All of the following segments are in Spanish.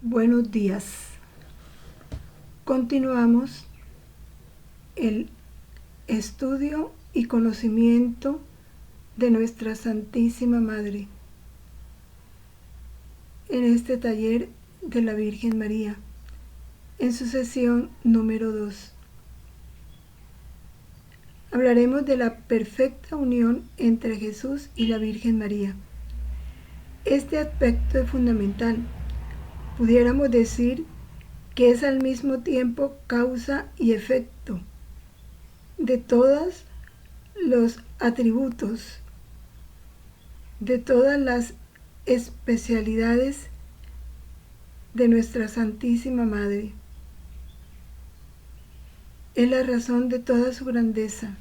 Buenos días. Continuamos el estudio y conocimiento de nuestra Santísima Madre en este taller de la Virgen María, en su sesión número 2. Hablaremos de la perfecta unión entre Jesús y la Virgen María. Este aspecto es fundamental. Pudiéramos decir que es al mismo tiempo causa y efecto de todos los atributos, de todas las especialidades de nuestra Santísima Madre. Es la razón de toda su grandeza,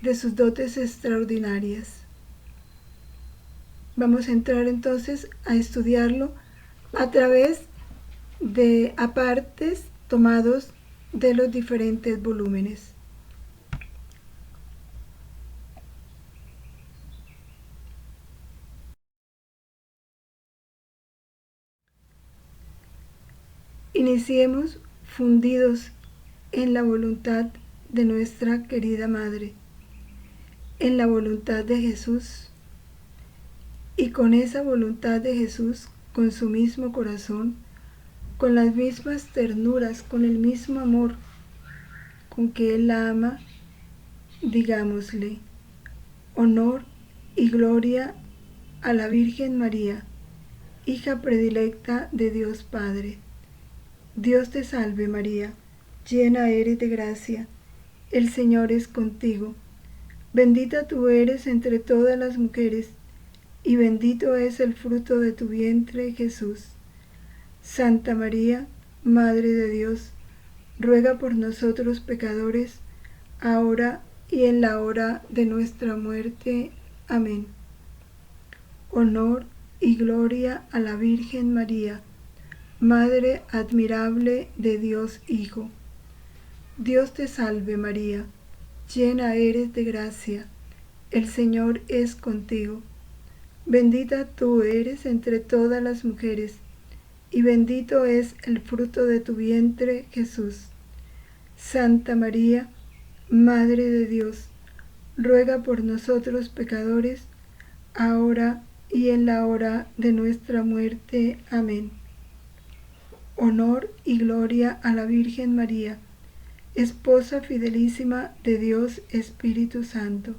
de sus dotes extraordinarias. Vamos a entrar entonces a estudiarlo a través de apartes tomados de los diferentes volúmenes. Iniciemos fundidos en la voluntad de nuestra querida Madre, en la voluntad de Jesús, y con esa voluntad de Jesús, con su mismo corazón, con las mismas ternuras, con el mismo amor con que Él la ama, digámosle: honor y gloria a la Virgen María, hija predilecta de Dios Padre. Dios te salve María, llena eres de gracia, el Señor es contigo. Bendita tú eres entre todas las mujeres, y bendito es el fruto de tu vientre, Jesús. Santa María, Madre de Dios, ruega por nosotros pecadores, ahora y en la hora de nuestra muerte. Amén. Honor y gloria a la Virgen María, Madre admirable de Dios Hijo. Dios te salve María, llena eres de gracia, el Señor es contigo. Bendita tú eres entre todas las mujeres, y bendito es el fruto de tu vientre, Jesús. Santa María, Madre de Dios, ruega por nosotros pecadores, ahora y en la hora de nuestra muerte. Amén. Honor y gloria a la Virgen María, esposa fidelísima de Dios Espíritu Santo.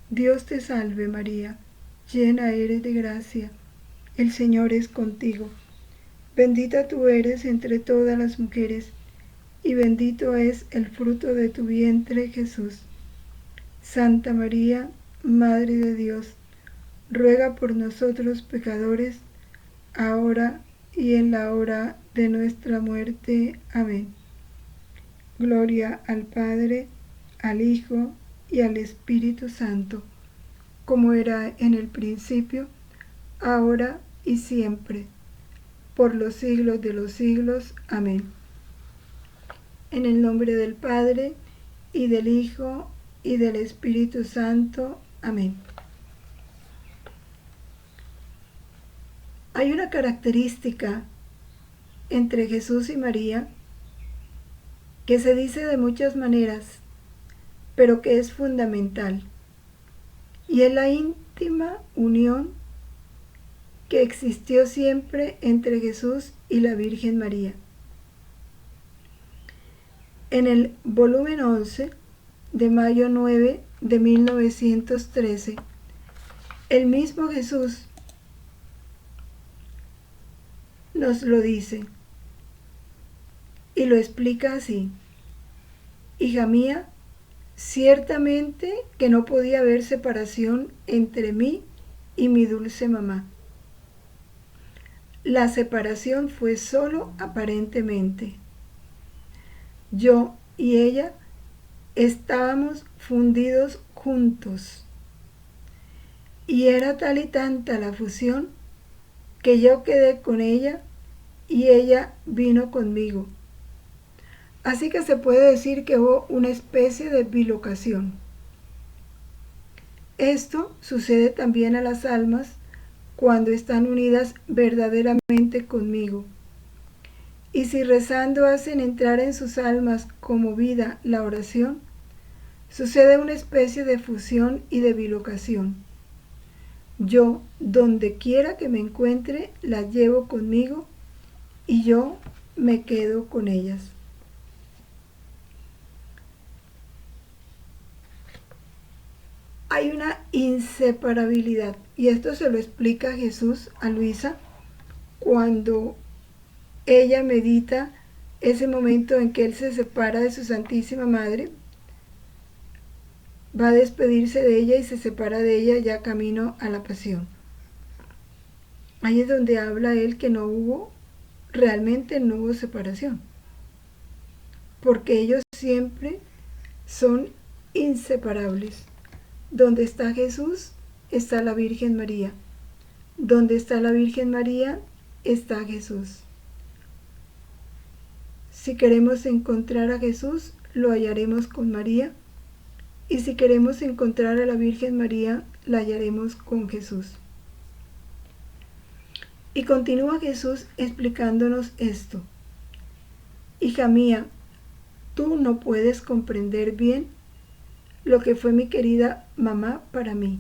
Dios te salve María, llena eres de gracia, el Señor es contigo. Bendita tú eres entre todas las mujeres, y bendito es el fruto de tu vientre, Jesús. Santa María, Madre de Dios, ruega por nosotros pecadores, ahora y en la hora de nuestra muerte. Amén. Gloria al Padre, al Hijo y al Espíritu Santo, como era en el principio, ahora y siempre, por los siglos de los siglos. Amén. En el nombre del Padre, y del Hijo, y del Espíritu Santo. Amén. Hay una característica entre Jesús y María que se dice de muchas maneras, pero que es fundamental, y es la íntima unión que existió siempre entre Jesús y la Virgen María. En el volumen 11 de mayo 9 de 1913, el mismo Jesús nos lo dice y lo explica así: hija mía, ciertamente que no podía haber separación entre mí y mi dulce mamá. La separación fue solo aparentemente. Yo y ella estábamos fundidos juntos, y era tal y tanta la fusión que yo quedé con ella y ella vino conmigo. Así que se puede decir que hubo una especie de bilocación. Esto sucede también a las almas cuando están unidas verdaderamente conmigo. Y si rezando hacen entrar en sus almas como vida la oración, sucede una especie de fusión y de bilocación. Yo, donde quiera que me encuentre, las llevo conmigo y yo me quedo con ellas. Hay una inseparabilidad, y esto se lo explica Jesús a Luisa cuando ella medita ese momento en que él se separa de su Santísima Madre, va a despedirse de ella y se separa de ella ya camino a la pasión. Ahí es donde habla él que realmente no hubo separación, porque ellos siempre son inseparables. Donde está Jesús, está la Virgen María. Donde está la Virgen María, está Jesús. Si queremos encontrar a Jesús, lo hallaremos con María. Y si queremos encontrar a la Virgen María, la hallaremos con Jesús. Y continúa Jesús explicándonos esto. Hija mía, tú no puedes comprender bien lo que fue mi querida mamá para mí.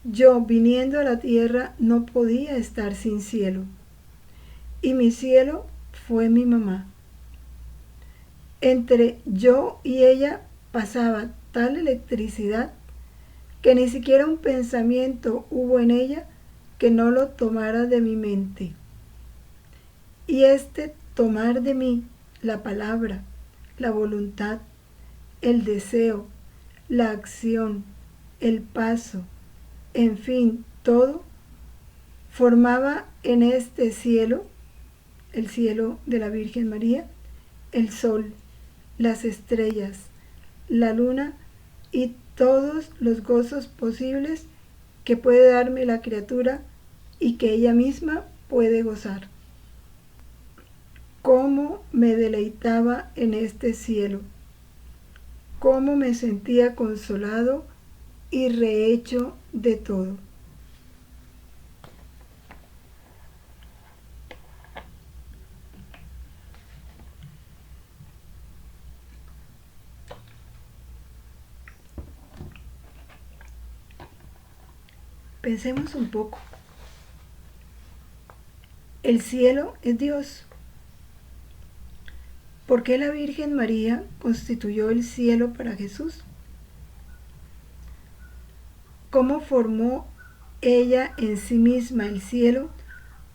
Yo, viniendo a la tierra, no podía estar sin cielo, y mi cielo fue mi mamá. Entre yo y ella pasaba tal electricidad que ni siquiera un pensamiento hubo en ella que no lo tomara de mi mente. Y este tomar de mí la palabra, la voluntad, el deseo, la acción, el paso, en fin, todo, formaba en este cielo, el cielo de la Virgen María, el sol, las estrellas, la luna y todos los gozos posibles que puede darme la criatura y que ella misma puede gozar. Cómo me deleitaba en este cielo, cómo me sentía consolado y rehecho de todo. Pensemos un poco. El cielo es Dios. ¿Por qué la Virgen María constituyó el cielo para Jesús? ¿Cómo formó ella en sí misma el cielo?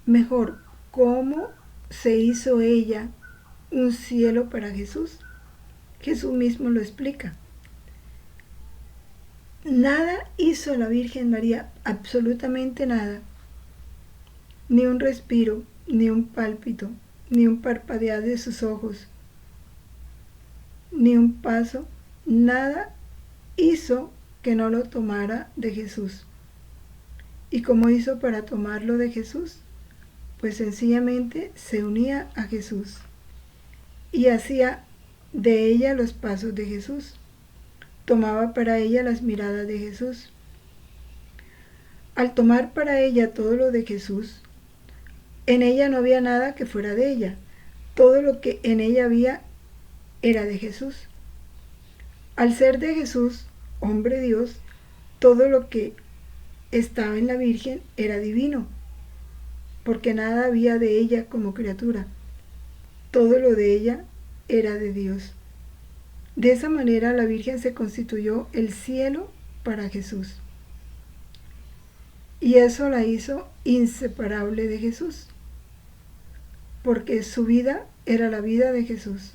Mejor, ¿cómo se hizo ella un cielo para Jesús? Jesús mismo lo explica. Nada hizo la Virgen María, absolutamente nada. Ni un respiro, ni un pálpito, ni un parpadear de sus ojos, ni un paso, nada hizo que no lo tomara de Jesús. ¿Y cómo hizo para tomarlo de Jesús? Pues sencillamente se unía a Jesús y hacía de ella los pasos de Jesús. Tomaba para ella las miradas de Jesús. Al tomar para ella todo lo de Jesús, en ella no había nada que fuera de ella. Todo lo que en ella había era de Jesús. Al ser de Jesús, hombre Dios, todo lo que estaba en la Virgen era divino, porque nada había de ella como criatura. Todo lo de ella era de Dios. De esa manera la Virgen se constituyó el cielo para Jesús. Y eso la hizo inseparable de Jesús, porque su vida era la vida de Jesús.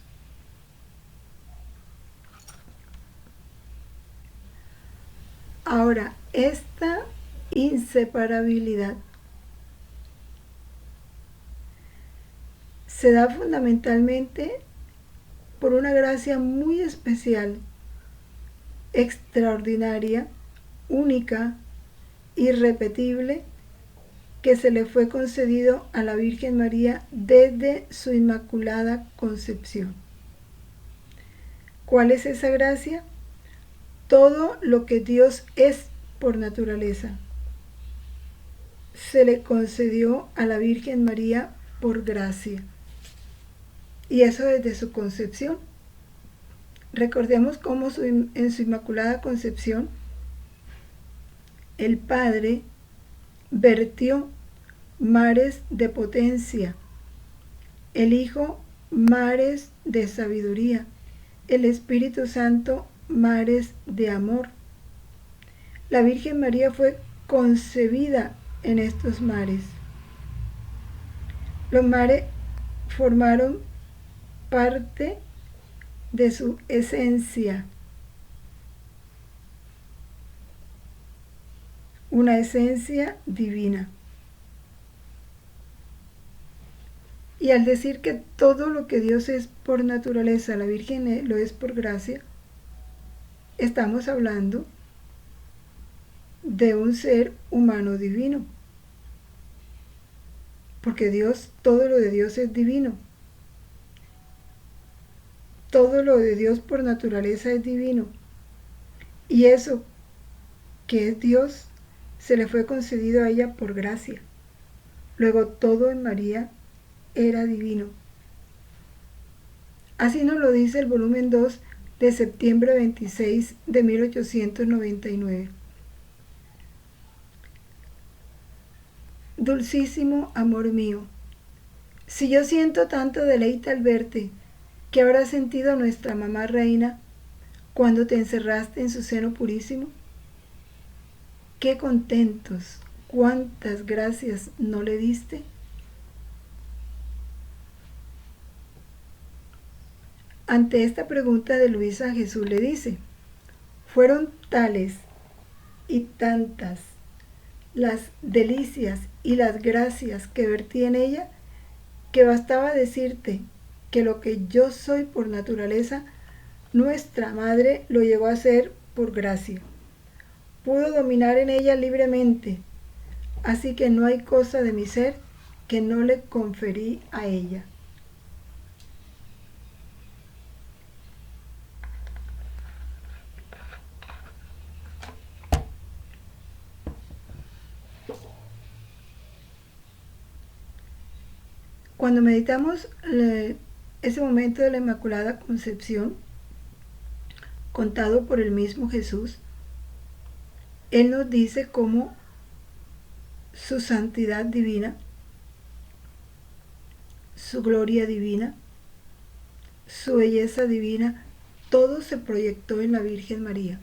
Ahora, esta inseparabilidad se da fundamentalmente por una gracia muy especial, extraordinaria, única, irrepetible, que se le fue concedido a la Virgen María desde su Inmaculada Concepción. ¿Cuál es esa gracia? Todo lo que Dios es por naturaleza. se le concedió a la Virgen María por gracia. Y eso desde su concepción. Recordemos cómo en su Inmaculada Concepción el Padre vertió mares de potencia, el Hijo mares de sabiduría, el Espíritu Santo mares de amor. La Virgen María fue concebida en estos mares. Los mares formaron parte de su esencia, una esencia divina. Y al decir que todo lo que Dios es por naturaleza, la Virgen lo es por gracia, estamos hablando de un ser humano divino. Porque Dios, todo lo de Dios es divino. Todo lo de Dios por naturaleza es divino. Y eso que es Dios se le fue concedido a ella por gracia. Luego todo en María era divino. Así nos lo dice el volumen 2 de septiembre 26 de 1899. Dulcísimo amor mío, si yo siento tanto deleite al verte, ¿qué habrá sentido nuestra mamá reina cuando te encerraste en su seno purísimo? Qué contentos, cuántas gracias no le diste. Ante esta pregunta de Luisa, Jesús le dice: fueron tales y tantas las delicias y las gracias que vertí en ella, que bastaba decirte que lo que yo soy por naturaleza, nuestra madre lo llegó a ser por gracia. Pudo dominar en ella libremente, así que no hay cosa de mi ser que no le conferí a ella. Cuando meditamos ese momento de la Inmaculada Concepción, contado por el mismo Jesús, Él nos dice cómo su santidad divina, su gloria divina, su belleza divina, todo se proyectó en la Virgen María.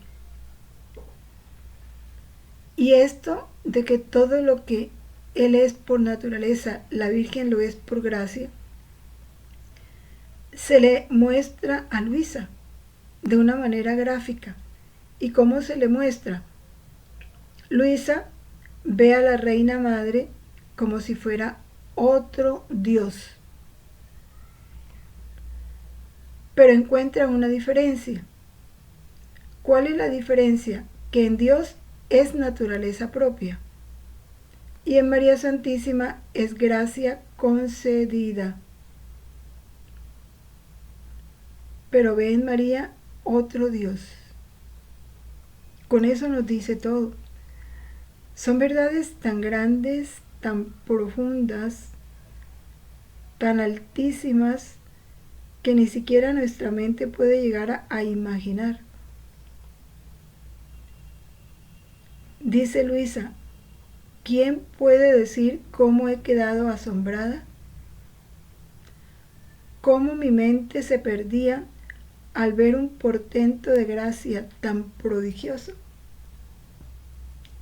Y esto de que todo lo que Él es por naturaleza, la Virgen lo es por gracia, se le muestra a Luisa de una manera gráfica. ¿Y cómo se le muestra? Luisa ve a la Reina Madre como si fuera otro Dios, pero encuentra una diferencia. ¿Cuál es la diferencia? Que en Dios es naturaleza propia y en María Santísima es gracia concedida. Pero ve en María otro Dios. Con eso nos dice todo. Son verdades tan grandes, tan profundas, tan altísimas, que ni siquiera nuestra mente puede llegar a imaginar. Dice Luisa: ¿quién puede decir cómo he quedado asombrada? Cómo mi mente se perdía al ver un portento de gracia tan prodigioso,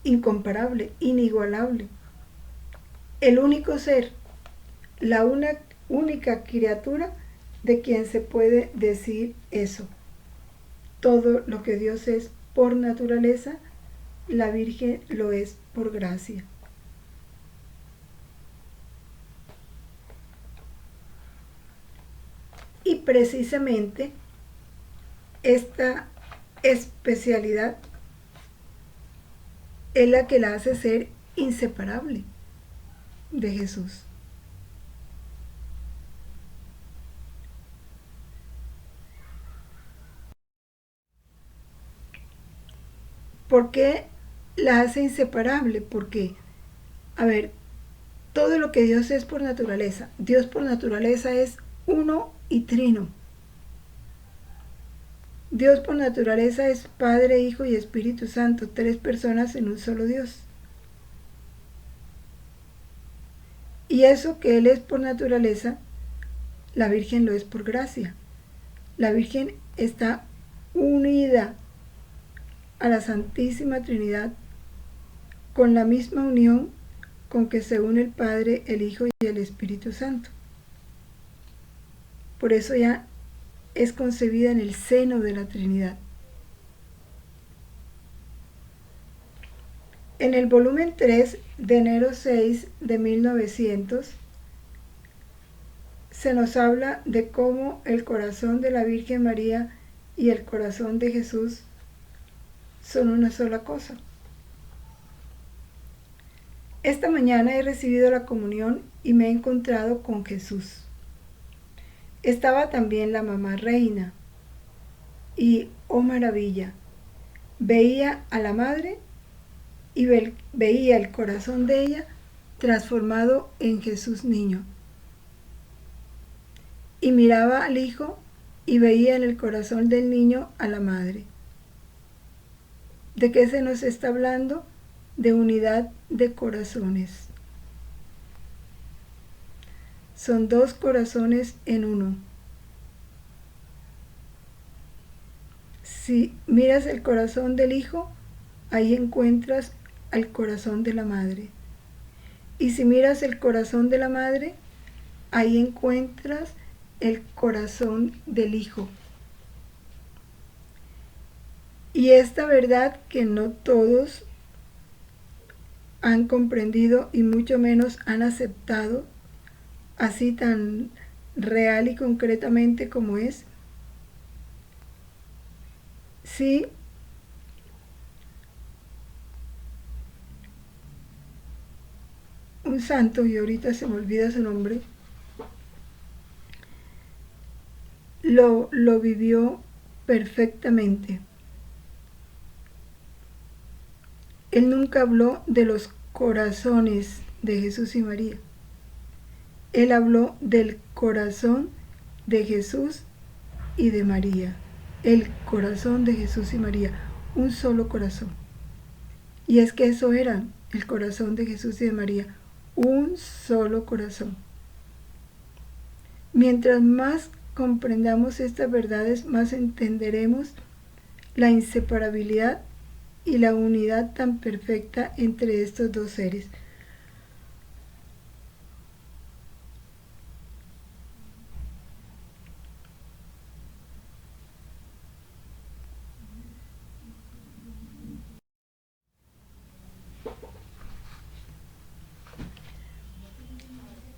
incomparable, inigualable. El único ser, la única criatura de quien se puede decir eso. Todo lo que Dios es por naturaleza, la Virgen lo es por gracia. Y precisamente esta especialidad es la que la hace ser inseparable de Jesús. ¿Por qué la hace inseparable? Porque A ver, todo lo que Dios es por naturaleza. Dios por naturaleza es uno y trino. Dios por naturaleza es Padre, Hijo y Espíritu Santo, 3 personas en un solo Dios. Y eso que Él es por naturaleza, la Virgen lo es por gracia. La Virgen está unida a la Santísima Trinidad con la misma unión con que se une el Padre, el Hijo y el Espíritu Santo. Por eso ya es concebida en el seno de la Trinidad. En el volumen 3 de enero 6 de 1900 se nos habla de cómo el corazón de la Virgen María y el corazón de Jesús son una sola cosa. Esta mañana he recibido la comunión y me he encontrado con Jesús. Estaba también la mamá reina y, oh maravilla, veía a la madre y veía el corazón de ella transformado en Jesús niño. Y miraba al hijo y veía en el corazón del niño a la madre. ¿De qué se nos está hablando? De unidad de corazones. Son 2 corazones en uno. Si miras el corazón del hijo, ahí encuentras al corazón de la madre. Y si miras el corazón de la madre, ahí encuentras el corazón del hijo. Y esta verdad que no todos han comprendido y mucho menos han aceptado, así tan real y concretamente como es, sí un santo, y ahorita se me olvida su nombre, lo vivió perfectamente. Él nunca habló de los corazones de Jesús y María. Él habló del corazón de Jesús y de María. El corazón de Jesús y María, un solo corazón. Y es que eso era el corazón de Jesús y de María, un solo corazón. Mientras más comprendamos estas verdades, más entenderemos la inseparabilidad y la unidad tan perfecta entre estos 2 seres.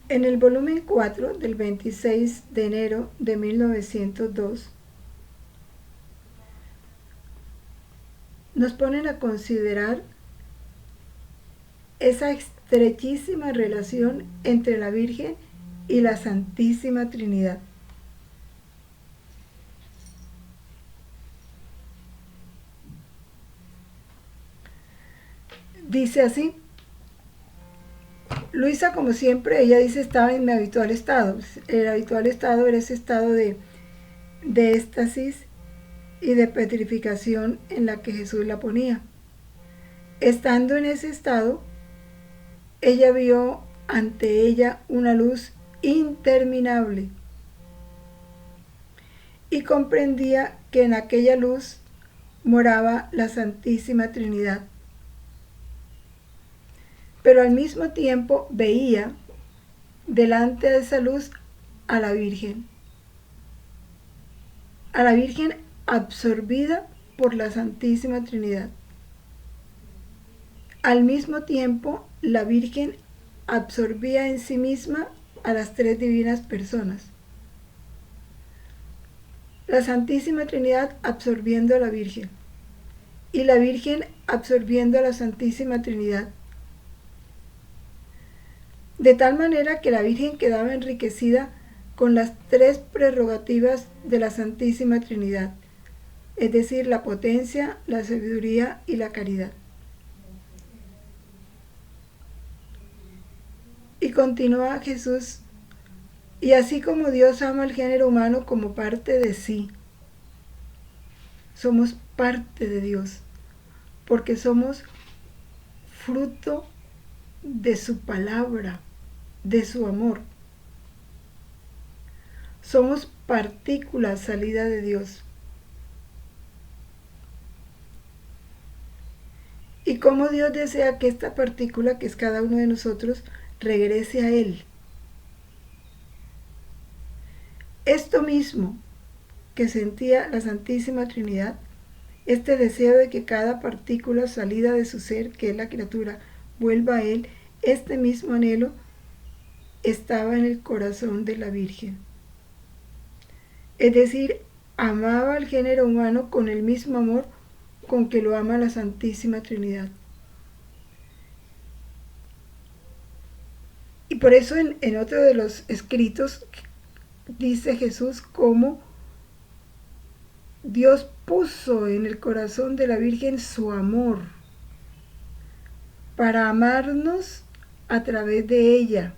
En el volumen 4 del 26 de enero de 1902, nos ponen a considerar esa estrechísima relación entre la Virgen y la Santísima Trinidad. Dice así: Luisa, como siempre, ella dice, estaba en mi habitual estado. El habitual estado era ese estado de éxtasis y de petrificación en la que Jesús la ponía. Estando en ese estado, ella vio ante ella una luz interminable y comprendía que en aquella luz moraba la Santísima Trinidad. Pero al mismo tiempo veía delante de esa luz a la Virgen absorbida por la Santísima Trinidad. Al mismo tiempo, la Virgen absorbía en sí misma a las 3 divinas personas. La Santísima Trinidad absorbiendo a la Virgen y la Virgen absorbiendo a la Santísima Trinidad. De tal manera que la Virgen quedaba enriquecida con las 3 prerrogativas de la Santísima Trinidad, es decir, la potencia, la sabiduría y la caridad. Y continúa Jesús: y así como Dios ama al género humano como parte de sí, somos parte de Dios, porque somos fruto de su palabra, de su amor. Somos partículas salida de Dios. Y como Dios desea que esta partícula, que es cada uno de nosotros, regrese a Él. Esto mismo que sentía la Santísima Trinidad, este deseo de que cada partícula salida de su ser, que es la criatura, vuelva a Él, este mismo anhelo estaba en el corazón de la Virgen. Es decir, amaba al género humano con el mismo amor con que lo ama la Santísima Trinidad. Y por eso en otro de los escritos dice Jesús cómo Dios puso en el corazón de la Virgen su amor para amarnos a través de ella.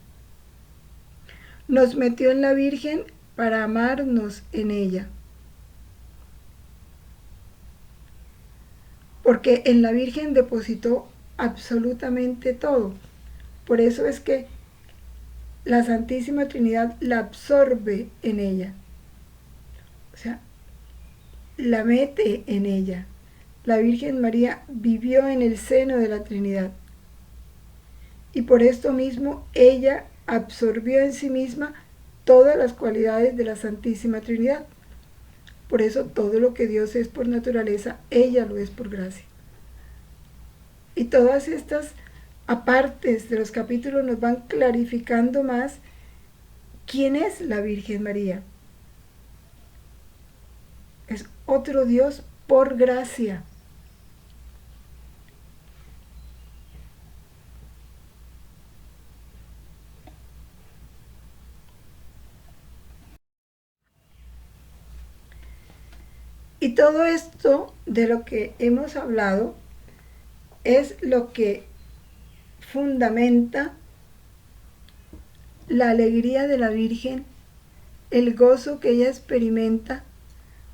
Nos metió en la Virgen para amarnos en ella. Porque en la Virgen depositó absolutamente todo. Por eso es que la Santísima Trinidad la absorbe en ella. O sea, la mete en ella. La Virgen María vivió en el seno de la Trinidad. Y por esto mismo ella absorbió en sí misma todas las cualidades de la Santísima Trinidad. Por eso todo lo que Dios es por naturaleza, ella lo es por gracia. Y todas estas apartes de los capítulos nos van clarificando más quién es la Virgen María. Es otro Dios por gracia. Y todo esto de lo que hemos hablado es lo que fundamenta la alegría de la Virgen, el gozo que ella experimenta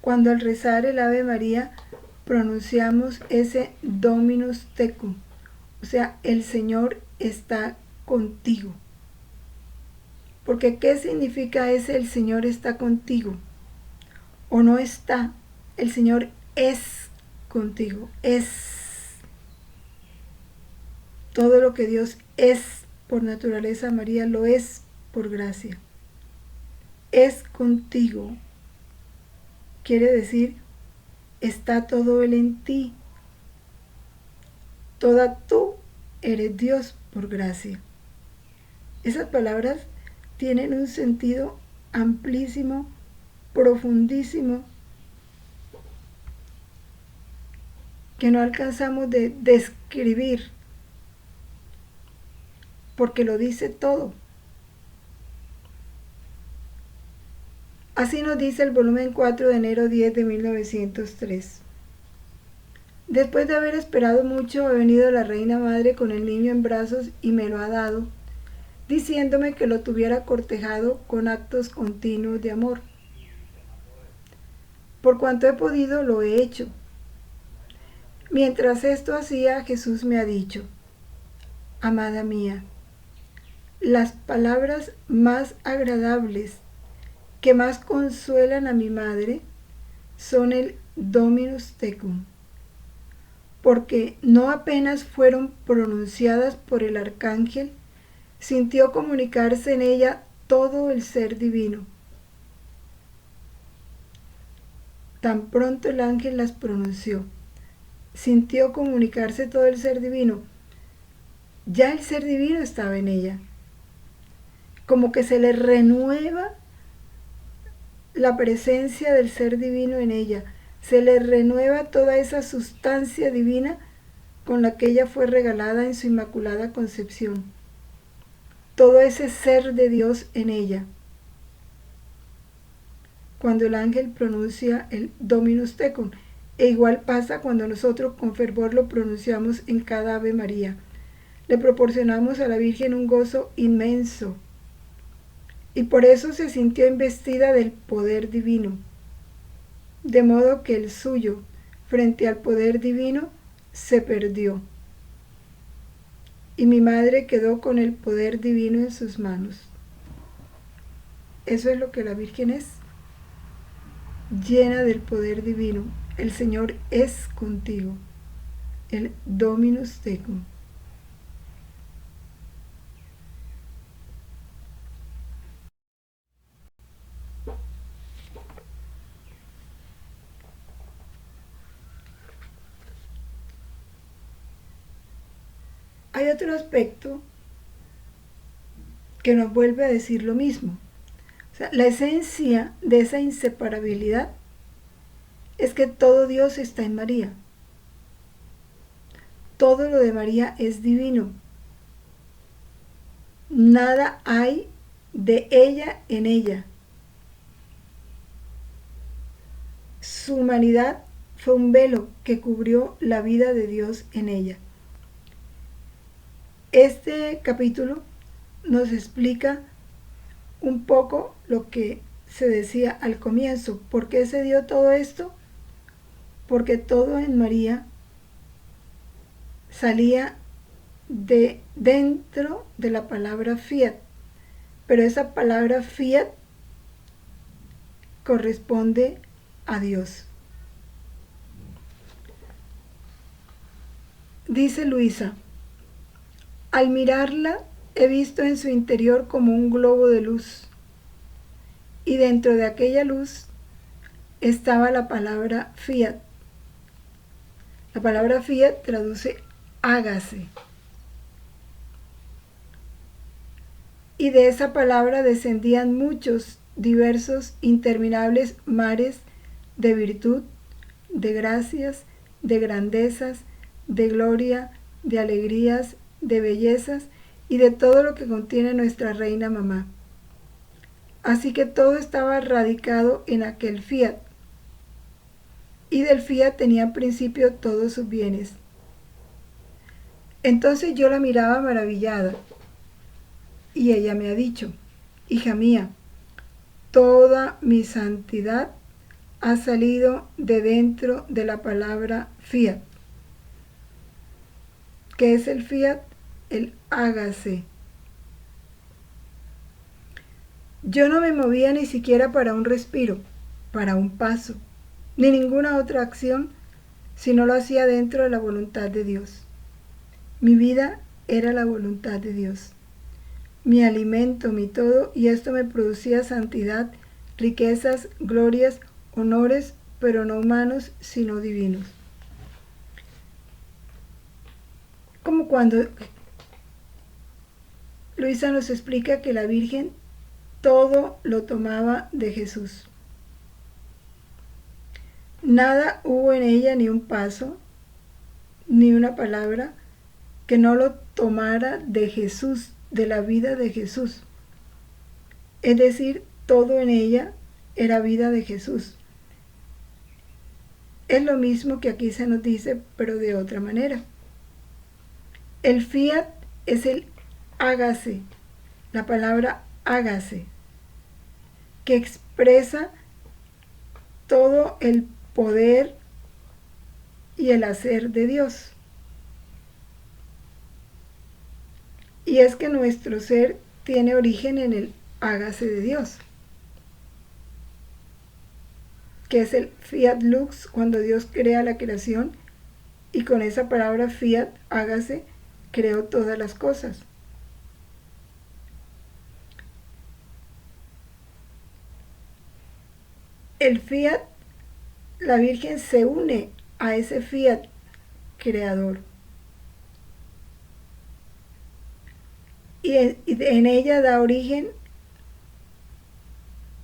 cuando al rezar el Ave María pronunciamos ese Dominus tecum, o sea, el Señor está contigo. Porque ¿qué significa ese el Señor está contigo? O no está, el Señor es contigo, es todo lo que Dios es por naturaleza, María lo es por gracia. Es contigo. Quiere decir, está todo Él en ti. Toda tú eres Dios por gracia. Esas palabras tienen un sentido amplísimo, profundísimo, que no alcanzamos de describir, porque lo dice todo. Así nos dice el volumen 4 de enero 10 de 1903. Después de haber esperado mucho, ha venido la Reina Madre con el niño en brazos y me lo ha dado, diciéndome que lo tuviera cortejado con actos continuos de amor. Por cuanto he podido, lo he hecho. Mientras esto hacía, Jesús me ha dicho: amada mía, las palabras más agradables que más consuelan a mi madre son el Dominus tecum, porque no apenas fueron pronunciadas por el arcángel, sintió comunicarse en ella todo el ser divino. Tan pronto el ángel las pronunció, sintió comunicarse todo el ser divino. Ya el ser divino estaba en ella. Como que se le renueva la presencia del ser divino en ella. Se le renueva toda esa sustancia divina con la que ella fue regalada en su inmaculada concepción. Todo ese ser de Dios en ella. Cuando el ángel pronuncia el Dominus tecum, e igual pasa cuando nosotros con fervor lo pronunciamos en cada Ave María. le proporcionamos a la Virgen un gozo inmenso, y por eso se sintió investida del poder divino, de modo que el suyo, frente al poder divino, se perdió, y mi madre quedó con el poder divino en sus manos. Eso es lo que la Virgen es, llena del poder divino. El Señor es contigo, el Dominus tecum. Hay otro aspecto que nos vuelve a decir lo mismo. O sea, la esencia de esa inseparabilidad es que todo Dios está en María. Todo lo de María es divino. Nada hay de ella en ella. Su humanidad fue un velo que cubrió la vida de Dios en ella. Este capítulo nos explica un poco lo que se decía al comienzo. ¿Por qué se dio todo esto? Porque todo en María salía de dentro de la palabra fiat, pero esa palabra fiat corresponde a Dios. Dice Luisa: al mirarla he visto en su interior como un globo de luz, y dentro de aquella luz estaba la palabra fiat. La palabra fiat traduce hágase. Y de esa palabra descendían muchos, diversos, interminables mares de virtud, de gracias, de grandezas, de gloria, de alegrías, de bellezas y de todo lo que contiene nuestra reina mamá. Así que todo estaba radicado en aquel fiat, y del fiat tenía principio todos sus bienes. Entonces yo la miraba maravillada, y ella me ha dicho: hija mía, toda mi santidad ha salido de dentro de la palabra fiat. ¿Qué es el fiat? El hágase. Yo no me movía ni siquiera para un respiro, para un paso, ni ninguna otra acción, si no lo hacía dentro de la voluntad de Dios. Mi vida era la voluntad de Dios, mi alimento, mi todo, y esto me producía santidad, riquezas, glorias, honores, pero no humanos, sino divinos. Como cuando Luisa nos explica que la Virgen todo lo tomaba de Jesús. Nada hubo en ella, ni un paso, ni una palabra, que no lo tomara de Jesús, de la vida de Jesús. Es decir, todo en ella era vida de Jesús. Es lo mismo que aquí se nos dice, pero de otra manera. El fiat es el hágase, la palabra hágase, que expresa todo el poder y el hacer de Dios. Y es que nuestro ser tiene origen en el hágase de Dios, que es el fiat lux, cuando Dios crea la creación, y con esa palabra fiat, hágase, creó todas las cosas. El fiat, la Virgen se une a ese fiat creador. Y en ella da origen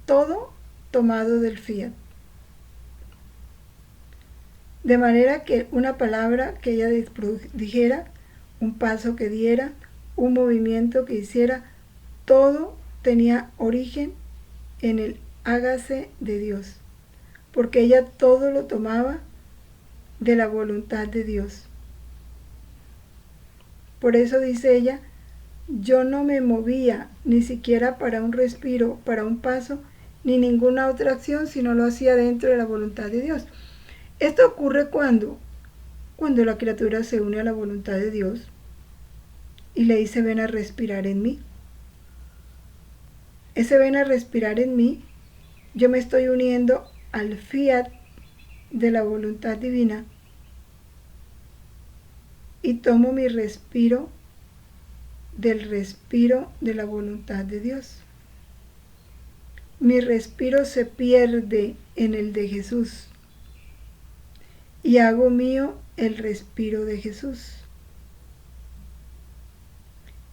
todo tomado del fiat. De manera que una palabra que ella dijera, un paso que diera, un movimiento que hiciera, todo tenía origen en el hágase de Dios, porque ella todo lo tomaba de la voluntad de Dios. Por eso dice ella, yo no me movía ni siquiera para un respiro, para un paso, ni ninguna otra acción, sino lo hacía dentro de la voluntad de Dios. Esto ocurre cuando la criatura se une a la voluntad de Dios y le dice, ven a respirar en mí. Ese ven a respirar en mí, yo me estoy uniendo al fiat de la voluntad divina y tomo mi respiro del respiro de la voluntad de Dios. Mi respiro se pierde en el de Jesús y hago mío el respiro de Jesús.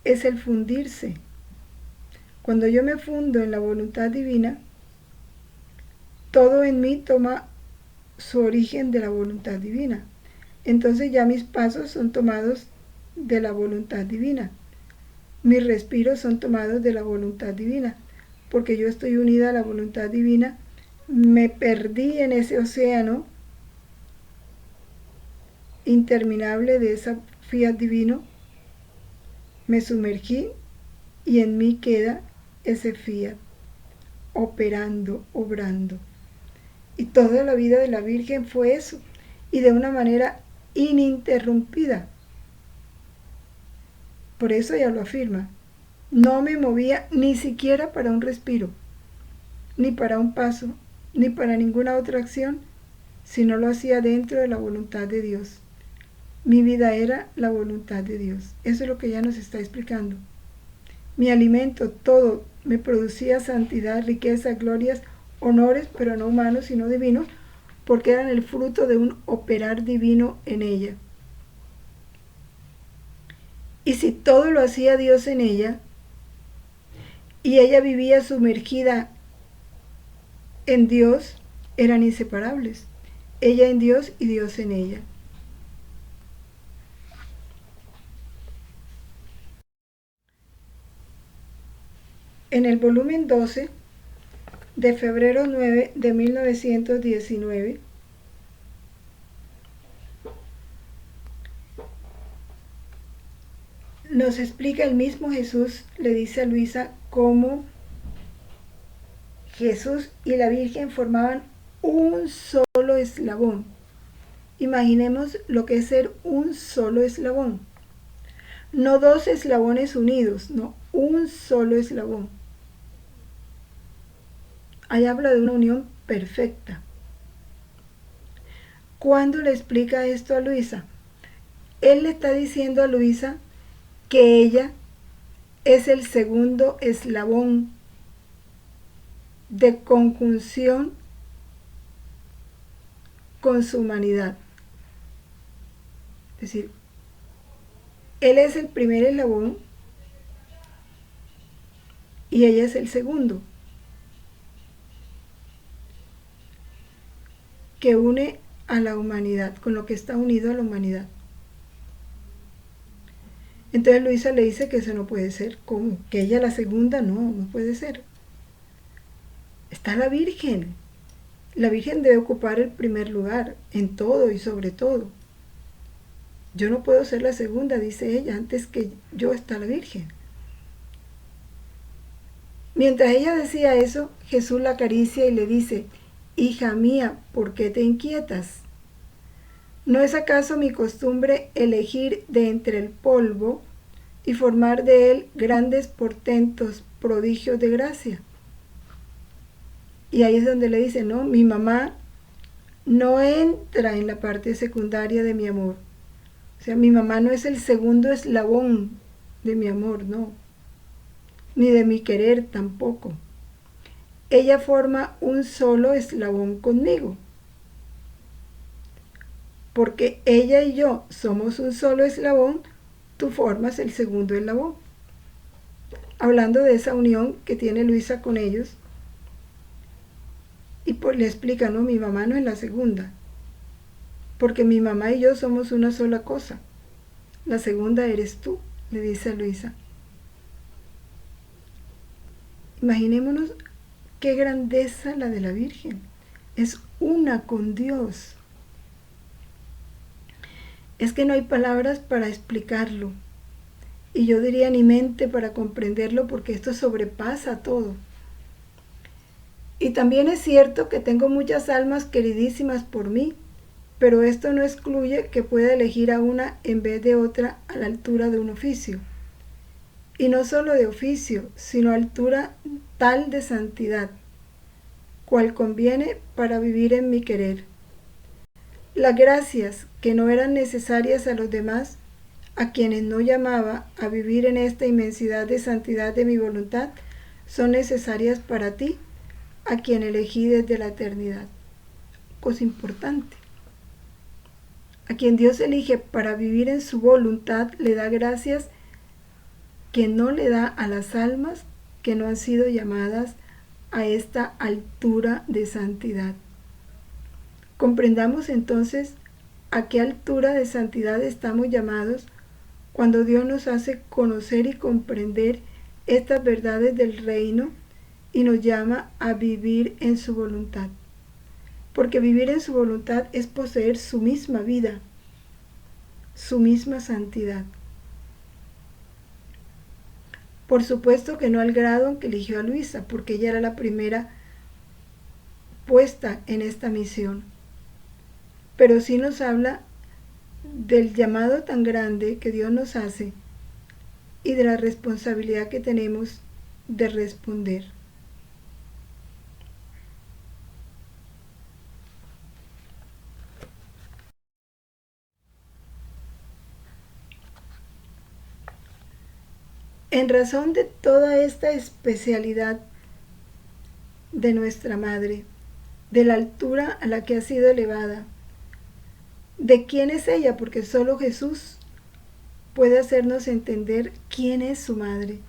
Es el fundirse. Cuando yo me fundo en la voluntad divina, todo en mí toma su origen de la voluntad divina. Entonces ya mis pasos son tomados de la voluntad divina. Mis respiros son tomados de la voluntad divina. Porque yo estoy unida a la voluntad divina, me perdí en ese océano interminable de ese fiat divino, me sumergí y en mí queda ese fiat operando, obrando. Y toda la vida de la Virgen fue eso, y de una manera ininterrumpida. Por eso ella lo afirma. No me movía ni siquiera para un respiro, ni para un paso, ni para ninguna otra acción, sino lo hacía dentro de la voluntad de Dios. Mi vida era la voluntad de Dios. Eso es lo que ella nos está explicando. Mi alimento, todo, me producía santidad, riqueza, glorias, honores, pero no humanos, sino divinos, porque eran el fruto de un operar divino en ella. Y si todo lo hacía Dios en ella, y ella vivía sumergida en Dios, eran inseparables. Ella en Dios y Dios en ella. En el volumen 12 de febrero 9 de 1919, nos explica el mismo Jesús, le dice a Luisa cómo Jesús y la Virgen formaban un solo eslabón. Imaginemos lo que es ser un solo eslabón. No dos eslabones unidos, no, un solo eslabón. Ahí habla de una unión perfecta. ¿Cuándo le explica esto a Luisa? Él le está diciendo a Luisa que ella es el segundo eslabón de conjunción con su humanidad. Es decir, él es el primer eslabón y ella es el segundo, que une a la humanidad, con lo que está unido a la humanidad. Entonces Luisa le dice que eso no puede ser. ¿Cómo? Que ella la segunda, no puede ser. Está la Virgen. La Virgen debe ocupar el primer lugar en todo y sobre todo. Yo no puedo ser la segunda, dice ella, antes que yo está la Virgen. Mientras ella decía eso, Jesús la acaricia y le dice, hija mía, ¿por qué te inquietas? ¿No es acaso mi costumbre elegir de entre el polvo y formar de él grandes portentos, prodigios de gracia? Y ahí es donde le dice, no, mi mamá no entra en la parte secundaria de mi amor. O sea, mi mamá no es el segundo eslabón de mi amor, no. Ni de mi querer tampoco. Ella forma un solo eslabón conmigo. Porque ella y yo somos un solo eslabón, tú formas el segundo eslabón. Hablando de esa unión que tiene Luisa con ellos, y pues le explica, no, mi mamá no es la segunda, porque mi mamá y yo somos una sola cosa. La segunda eres tú, le dice a Luisa. Imaginémonos qué grandeza la de la Virgen. Es una con Dios. Es que no hay palabras para explicarlo. y yo diría ni mente para comprenderlo, porque esto sobrepasa todo. Y también es cierto que tengo muchas almas queridísimas por mí, pero esto no excluye que pueda elegir a una en vez de otra a la altura de un oficio. Y no solo de oficio, sino a altura tal de santidad, cual conviene para vivir en mi querer. Las gracias que no eran necesarias a los demás, a quienes no llamaba a vivir en esta inmensidad de santidad de mi voluntad, son necesarias para ti, a quien elegí desde la eternidad. Cosa importante. A quien Dios elige para vivir en su voluntad, le da gracias que no le da a las almas que no han sido llamadas a esta altura de santidad. Comprendamos entonces a qué altura de santidad estamos llamados cuando Dios nos hace conocer y comprender estas verdades del reino y nos llama a vivir en su voluntad. Porque vivir en su voluntad es poseer su misma vida, su misma santidad. Por supuesto que no al grado en que eligió a Luisa, porque ella era la primera puesta en esta misión. Pero sí nos habla del llamado tan grande que Dios nos hace y de la responsabilidad que tenemos de responder. En razón de toda esta especialidad de nuestra Madre, de la altura a la que ha sido elevada, de quién es ella, porque solo Jesús puede hacernos entender quién es su Madre.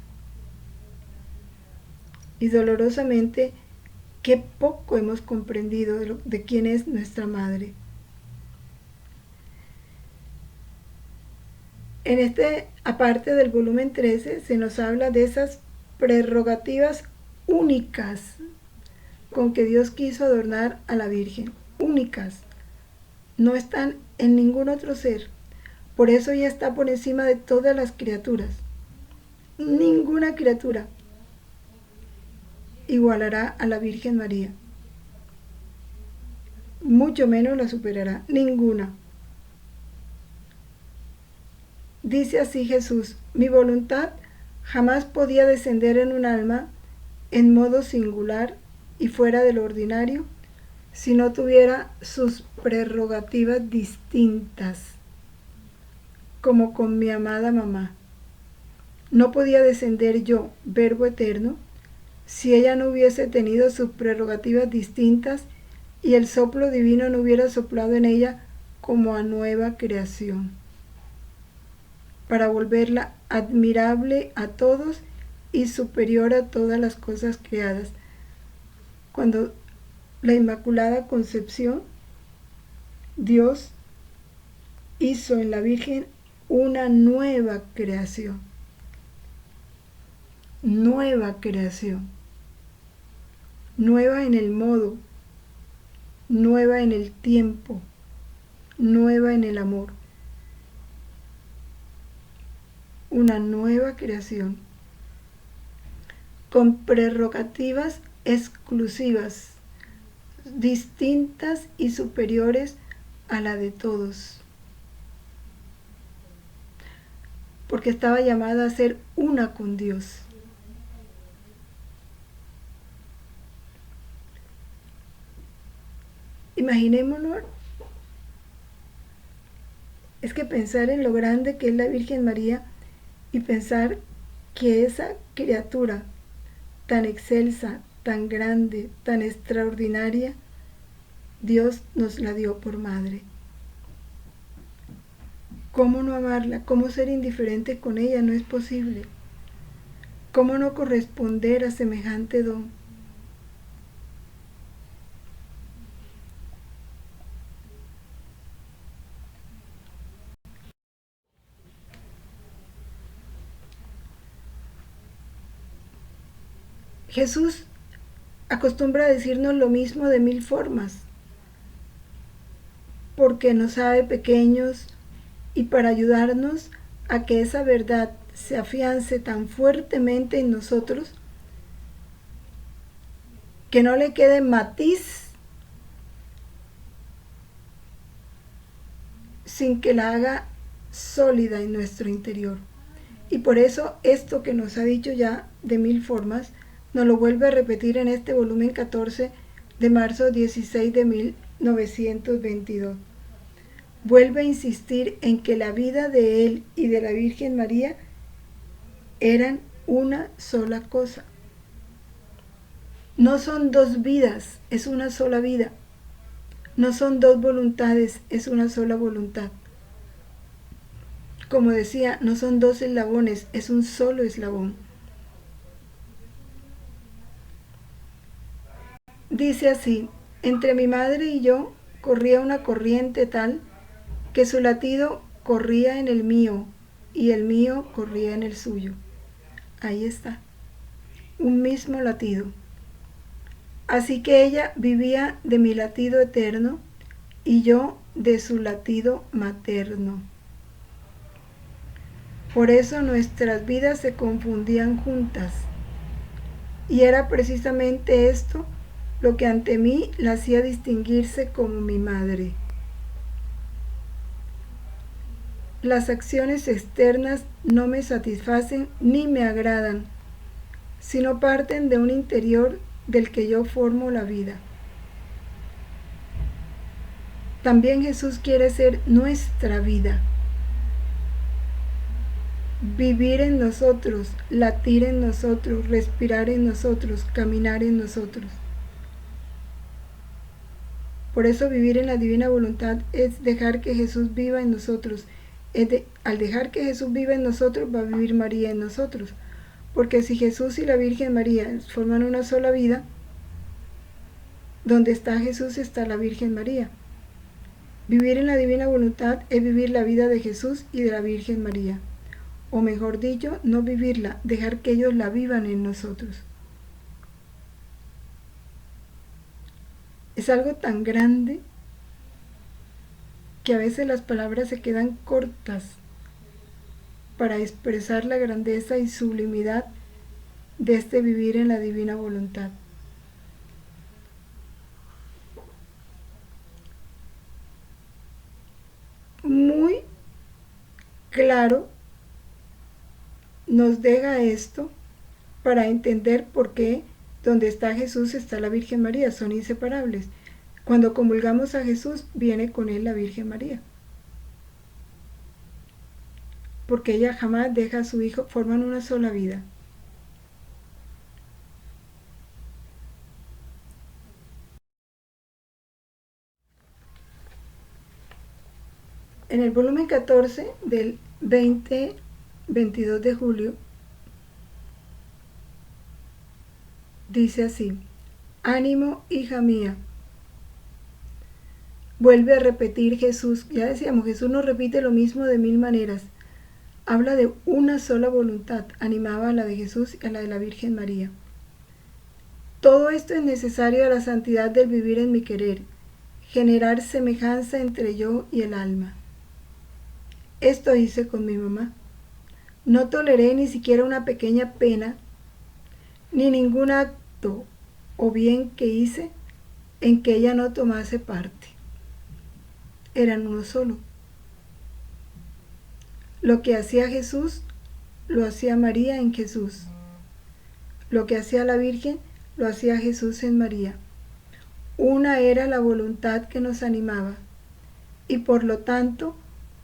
Y dolorosamente, qué poco hemos comprendido de quién es nuestra Madre. En aparte del volumen 13, se nos habla de esas prerrogativas únicas con que Dios quiso adornar a la Virgen. Únicas. No están en ningún otro ser. Por eso ella está por encima de todas las criaturas. Ninguna criatura igualará a la Virgen María. Mucho menos la superará. Ninguna. Dice así Jesús: mi voluntad jamás podía descender en un alma en modo singular y fuera de lo ordinario si no tuviera sus prerrogativas distintas, como con mi amada mamá. No podía descender yo, Verbo eterno, si ella no hubiese tenido sus prerrogativas distintas y el soplo divino no hubiera soplado en ella como a nueva creación, para volverla admirable a todos y superior a todas las cosas creadas. Cuando la Inmaculada Concepción, Dios hizo en la Virgen una nueva creación. Nueva creación. Nueva en el modo, nueva en el tiempo, nueva en el amor. Una nueva creación con prerrogativas exclusivas, distintas y superiores a la de todos, porque estaba llamada a ser una con Dios. Imaginémonos, es que pensar en lo grande que es la Virgen María y pensar que esa criatura tan excelsa, tan grande, tan extraordinaria, Dios nos la dio por madre. ¿Cómo no amarla? ¿Cómo ser indiferente con ella? No es posible. ¿Cómo no corresponder a semejante don? Jesús acostumbra a decirnos lo mismo de 1000 formas, porque nos sabe pequeños y para ayudarnos a que esa verdad se afiance tan fuertemente en nosotros que no le quede matiz sin que la haga sólida en nuestro interior. Y por eso esto que nos ha dicho ya de 1000 formas, nos lo vuelve a repetir en este volumen 14 de marzo 16 de 1922. Vuelve a insistir en que la vida de él y de la Virgen María eran una sola cosa. No son dos vidas, es una sola vida. No son dos voluntades, es una sola voluntad. Como decía, no son dos eslabones, es un solo eslabón. Dice así: entre mi madre y yo corría una corriente tal que su latido corría en el mío y el mío corría en el suyo. Ahí está, un mismo latido. Así que ella vivía de mi latido eterno y yo de su latido materno. Por eso nuestras vidas se confundían juntas. Y era precisamente esto lo que ante mí la hacía distinguirse como mi madre. Las acciones externas no me satisfacen ni me agradan, sino parten de un interior del que yo formo la vida. También Jesús quiere ser nuestra vida, vivir en nosotros, latir en nosotros, respirar en nosotros, caminar en nosotros. Por eso vivir en la divina voluntad es dejar que Jesús viva en nosotros. Al dejar que Jesús viva en nosotros, va a vivir María en nosotros. Porque si Jesús y la Virgen María forman una sola vida, donde está Jesús está la Virgen María. Vivir en la divina voluntad es vivir la vida de Jesús y de la Virgen María. O mejor dicho, no vivirla, dejar que ellos la vivan en nosotros. Es algo tan grande que a veces las palabras se quedan cortas para expresar la grandeza y sublimidad de este vivir en la divina voluntad. Muy claro nos deja esto para entender por qué donde está Jesús está la Virgen María, son inseparables. Cuando comulgamos a Jesús, viene con él la Virgen María. Porque ella jamás deja a su hijo, forman una sola vida. En el volumen 14 del 22 de julio, dice así: ánimo, hija mía. Vuelve a repetir Jesús. Ya decíamos, Jesús nos repite lo mismo de 1000 maneras. Habla de una sola voluntad. Animaba a la de Jesús y a la de la Virgen María. Todo esto es necesario a la santidad del vivir en mi querer, generar semejanza entre yo y el alma. Esto hice con mi mamá. No toleré ni siquiera una pequeña pena, ni ningún acto o bien que hice en que ella no tomase parte. Eran uno solo. Lo que hacía Jesús, lo hacía María en Jesús. Lo que hacía la Virgen, lo hacía Jesús en María. Una era la voluntad que nos animaba. Y por lo tanto,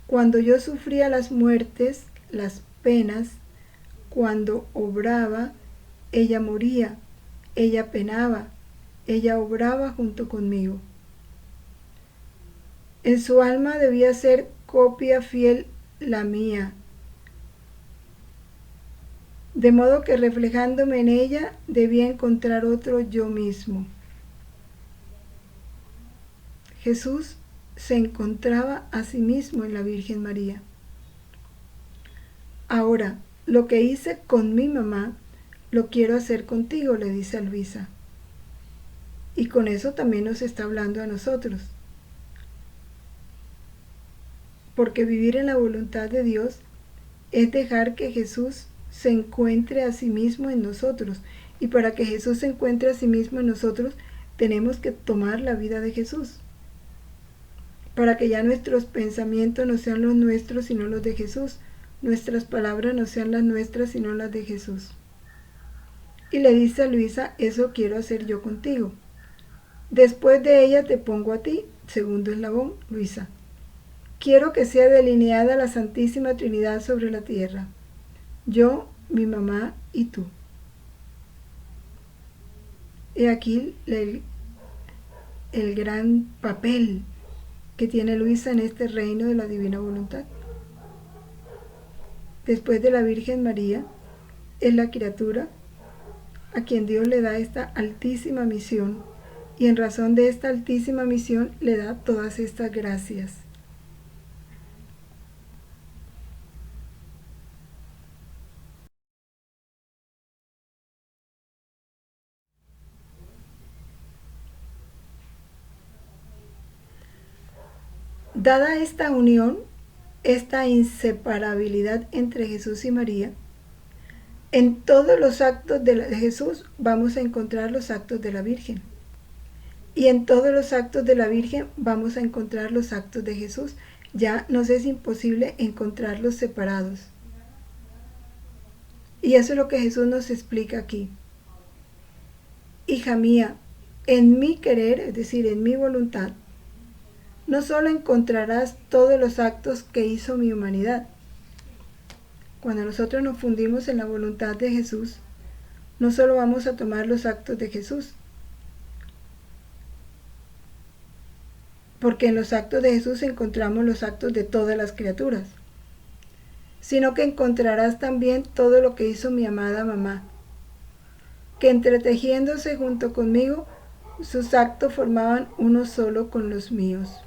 cuando yo sufría las muertes, las penas, cuando obraba, ella moría, ella penaba, ella obraba junto conmigo. En su alma debía ser copia fiel la mía, de modo que reflejándome en ella debía encontrar otro yo mismo. Jesús se encontraba a sí mismo en la Virgen María. Ahora, lo que hice con mi mamá, lo quiero hacer contigo, le dice a Luisa. Y con eso también nos está hablando a nosotros. Porque vivir en la voluntad de Dios es dejar que Jesús se encuentre a sí mismo en nosotros. Y para que Jesús se encuentre a sí mismo en nosotros, tenemos que tomar la vida de Jesús. Para que ya nuestros pensamientos no sean los nuestros, sino los de Jesús. Nuestras palabras no sean las nuestras, sino las de Jesús. Y le dice a Luisa, eso quiero hacer yo contigo. Después de ella te pongo a ti, segundo eslabón, Luisa. Quiero que sea delineada la Santísima Trinidad sobre la tierra. Yo, mi mamá y tú. He aquí el gran papel que tiene Luisa en este reino de la divina voluntad. Después de la Virgen María, es la criatura a quien Dios le da esta altísima misión, y en razón de esta altísima misión le da todas estas gracias. Dada esta unión, esta inseparabilidad entre Jesús y María, en todos los actos de Jesús vamos a encontrar los actos de la Virgen. Y en todos los actos de la Virgen vamos a encontrar los actos de Jesús. Ya nos es imposible encontrarlos separados. Y eso es lo que Jesús nos explica aquí. Hija mía, en mi querer, es decir, en mi voluntad, no solo encontrarás todos los actos que hizo mi humanidad. Cuando nosotros nos fundimos en la voluntad de Jesús, no solo vamos a tomar los actos de Jesús, porque en los actos de Jesús encontramos los actos de todas las criaturas, sino que encontrarás también todo lo que hizo mi amada mamá, que entretejiéndose junto conmigo, sus actos formaban uno solo con los míos.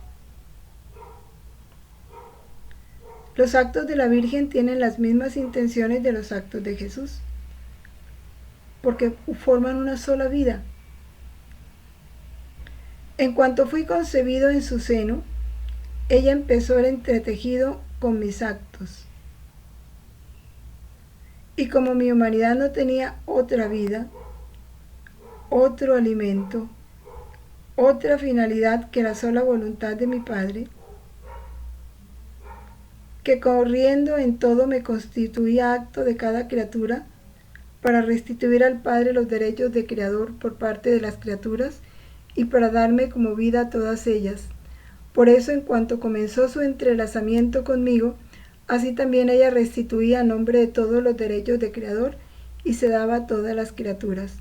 Los actos de la Virgen tienen las mismas intenciones de los actos de Jesús, porque forman una sola vida. En cuanto fui concebido en su seno, ella empezó el entretejido con mis actos. Y como mi humanidad no tenía otra vida, otro alimento, otra finalidad que la sola voluntad de mi Padre, que corriendo en todo me constituía acto de cada criatura para restituir al Padre los derechos de creador por parte de las criaturas y para darme como vida a todas ellas. Por eso, en cuanto comenzó su entrelazamiento conmigo, así también ella restituía a nombre de todos los derechos de creador y se daba a todas las criaturas.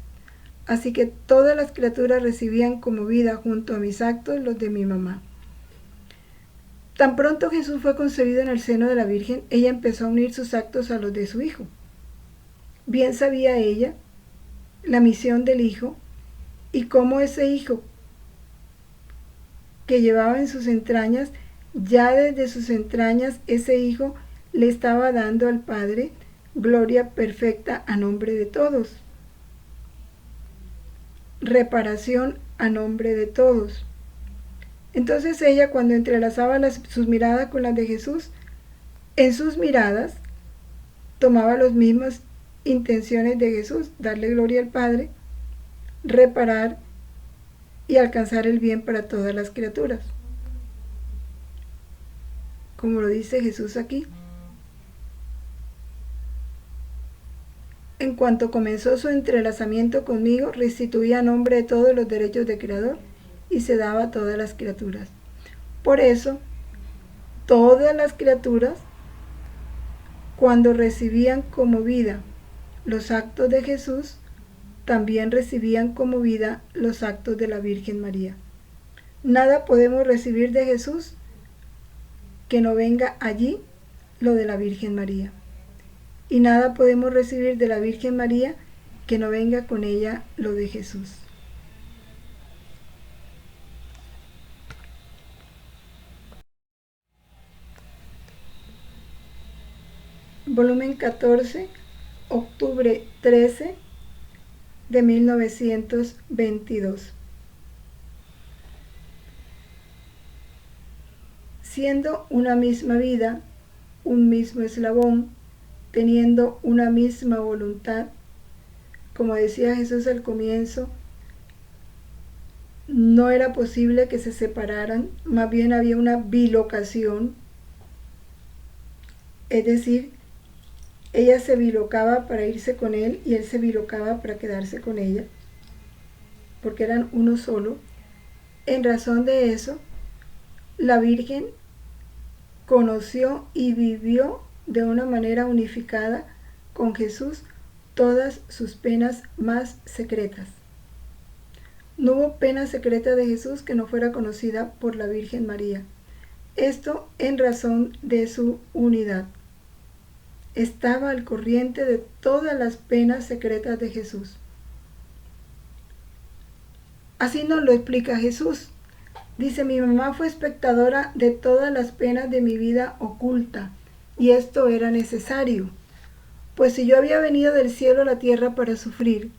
Así que todas las criaturas recibían como vida junto a mis actos los de mi mamá. Tan pronto Jesús fue concebido en el seno de la Virgen, ella empezó a unir sus actos a los de su Hijo. Bien sabía ella la misión del Hijo y cómo ese Hijo que llevaba en sus entrañas, ya desde sus entrañas ese Hijo le estaba dando al Padre gloria perfecta a nombre de todos, reparación a nombre de todos. Entonces ella, cuando entrelazaba sus miradas con las de Jesús, en sus miradas tomaba las mismas intenciones de Jesús, darle gloria al Padre, reparar y alcanzar el bien para todas las criaturas. Como lo dice Jesús aquí. En cuanto comenzó su entrelazamiento conmigo, restituía a nombre de todos los derechos de creador y se daba a todas las criaturas. Por eso, todas las criaturas, cuando recibían como vida los actos de Jesús, también recibían como vida los actos de la Virgen María. Nada podemos recibir de Jesús que no venga allí lo de la Virgen María. Y nada podemos recibir de la Virgen María que no venga con ella lo de Jesús. Volumen 14, octubre 13 de 1922. Siendo una misma vida, un mismo eslabón, teniendo una misma voluntad. Como decía Jesús al comienzo, no era posible que se separaran, más bien había una bilocación, es decir, ella se bilocaba para irse con él y él se bilocaba para quedarse con ella, porque eran uno solo. En razón de eso, la Virgen conoció y vivió de una manera unificada con Jesús todas sus penas más secretas. No hubo pena secreta de Jesús que no fuera conocida por la Virgen María. Esto en razón de su unidad. Estaba al corriente de todas las penas secretas de Jesús. Así nos lo explica Jesús. Dice, mi mamá fue espectadora de todas las penas de mi vida oculta, y esto era necesario, pues si yo había venido del cielo a la tierra para sufrir,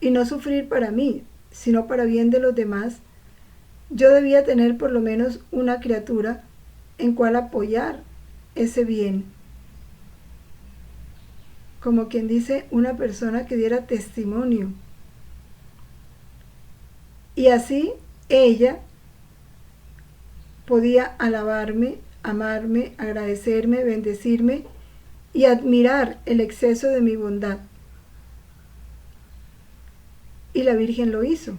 y no sufrir para mí, sino para bien de los demás, yo debía tener por lo menos una criatura en cual apoyar ese bien. Como quien dice, una persona que diera testimonio. Y así ella podía alabarme, amarme, agradecerme, bendecirme y admirar el exceso de mi bondad. Y la Virgen lo hizo.